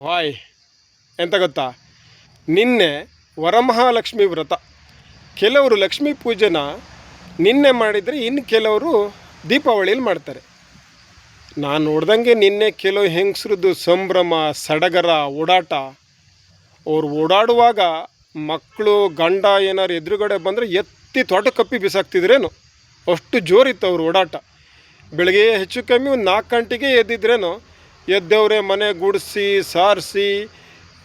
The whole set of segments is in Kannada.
ಹಾಯ್, ಎಂತ ಗೊತ್ತಾ, ನಿನ್ನೆ ವರಮಹಾಲಕ್ಷ್ಮಿ ವ್ರತ. ಕೆಲವರು ಲಕ್ಷ್ಮೀ ಪೂಜೆನ ನಿನ್ನೆ ಮಾಡಿದರೆ ಇನ್ನು ಕೆಲವರು ದೀಪಾವಳಿಯಲ್ಲಿ ಮಾಡ್ತಾರೆ. ನಾನು ನೋಡ್ದಂಗೆ ನಿನ್ನೆ ಕೆಲವು ಹೆಂಗಸ್ರದ್ದು ಸಂಭ್ರಮ, ಸಡಗರ, ಓಡಾಟ. ಅವ್ರು ಓಡಾಡುವಾಗ ಮಕ್ಕಳು ಗಂಡ ಏನಾರು ಎದುರುಗಡೆ ಬಂದರೆ ಎತ್ತಿ ತೋಟ ಕಪ್ಪಿ ಬಿಸಾಕ್ತಿದ್ರೇನು, ಅಷ್ಟು ಜೋರಿತ್ತು ಅವ್ರ ಓಡಾಟ. ಬೆಳಗ್ಗೆ ಹೆಚ್ಚು ಕಮ್ಮಿ ಒಂದು 4 ಗಂಟೆಗೆ ಎದ್ದಿದ್ರೇನೋ, ಎದ್ದವರೇ ಮನೆ ಗುಡಿಸಿ ಸಾರಿಸಿ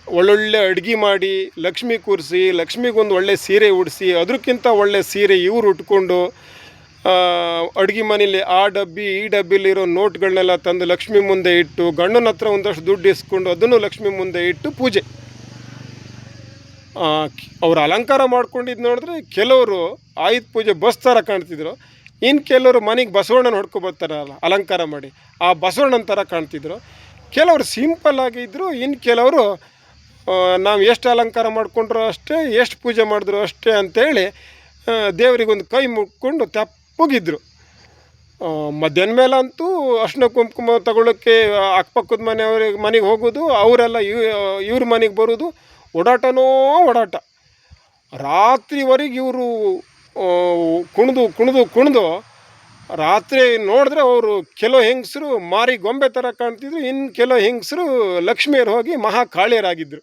ಒಳ್ಳೊಳ್ಳೆ ಅಡುಗೆ ಮಾಡಿ ಲಕ್ಷ್ಮಿ ಕೂರಿಸಿ, ಲಕ್ಷ್ಮಿಗೊಂದು ಒಳ್ಳೆ ಸೀರೆ ಉಡಿಸಿ, ಅದಕ್ಕಿಂತ ಒಳ್ಳೆ ಸೀರೆ ಇವ್ರು ಉಟ್ಕೊಂಡು ಅಡುಗೆ ಮನೇಲಿ ಆ ಡಬ್ಬಿ ಈ ಡಬ್ಬಿಲಿರೋ ನೋಟ್ಗಳನ್ನೆಲ್ಲ ತಂದು ಲಕ್ಷ್ಮಿ ಮುಂದೆ ಇಟ್ಟು, ಗಂಡನ ಹತ್ರ ಒಂದಷ್ಟು ದುಡ್ಡು ಇಸ್ಕೊಂಡು ಅದನ್ನು ಲಕ್ಷ್ಮಿ ಮುಂದೆ ಇಟ್ಟು ಪೂಜೆ. ಅವ್ರು ಅಲಂಕಾರ ಮಾಡ್ಕೊಂಡಿದ್ದು ನೋಡಿದ್ರೆ ಕೆಲವರು ಆಯುಧ ಪೂಜೆ ಬಸ್ ಥರ ಕಾಣ್ತಿದ್ರು. ಇನ್ನು ಕೆಲವರು ಮನೆಗೆ ಬಸವಣ್ಣನ ಹೊಡ್ಕೊಬರ್ತಾರಲ್ಲ ಅಲಂಕಾರ ಮಾಡಿ, ಆ ಬಸವಣ್ಣನ ಥರ ಕಾಣ್ತಿದ್ರು. ಕೆಲವರು ಸಿಂಪಲ್ ಆಗಿದ್ದರು. ಇನ್ನು ಕೆಲವರು ನಾವು ಎಷ್ಟು ಅಲಂಕಾರ ಮಾಡಿಕೊಂಡ್ರು ಅಷ್ಟೇ, ಎಷ್ಟು ಪೂಜೆ ಮಾಡಿದ್ರು ಅಷ್ಟೇ ಅಂಥೇಳಿ ದೇವರಿಗೊಂದು ಕೈ ಮುಟ್ಕೊಂಡು ತೆಪ್ಪಗಿದ್ರು. ಮಧ್ಯಾಹ್ನ ಮೇಲೆ ಅಂತೂ ಅರ್ಶಿನ ಕುಂಕುಮ ತಗೊಳ್ಳೋಕ್ಕೆ ಅಕ್ಕಪಕ್ಕದ ಮನೆಗೆ ಹೋಗೋದು, ಅವರೆಲ್ಲ ಇವ್ರ ಮನೆಗೆ ಬರೋದು, ಓಡಾಟನೋ ಓಡಾಟ. ರಾತ್ರಿವರೆಗೆ ಇವರು ಕುಣಿದು ರಾತ್ರಿ ನೋಡಿದ್ರೆ ಅವರು ಕೆಲವು ಹೆಂಗಸರು ಮಾರಿ ಗೊಂಬೆ ಥರ ಕಾಣ್ತಿದ್ರು. ಇನ್ನು ಕೆಲವು ಹೆಂಗಸರು ಲಕ್ಷ್ಮಿಯರು ಹೋಗಿ ಮಹಾಕಾಳಿಯರಾಗಿದ್ದರು.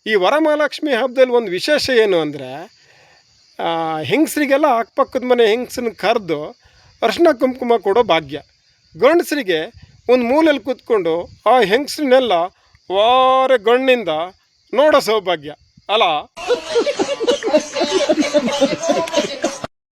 ಈ ವರಮಹಾಲಕ್ಷ್ಮಿ ಹಬ್ಬದಲ್ಲಿ ಒಂದು ವಿಶೇಷ ಏನು ಅಂದರೆ, ಹೆಂಗಸರಿಗೆಲ್ಲ ಅಕ್ಕಪಕ್ಕದ ಮನೆ ಹೆಂಗಸನ್ನ ಕರೆದು ಅರ್ಶಿನ ಕುಂಕುಮ ಕೊಡೋ ಭಾಗ್ಯ. ಗಂಡಸರಿಗೆ ಒಂದು ಮೂಲೆಯಲ್ಲಿ ಕೂತ್ಕೊಂಡು ಆ ಹೆಂಗಸ್ರನ್ನೆಲ್ಲ ವಾರ ಗಣ್ಣಿಂದ ನೋಡೋ ಸೌಭಾಗ್ಯ ಅಲ್ಲ.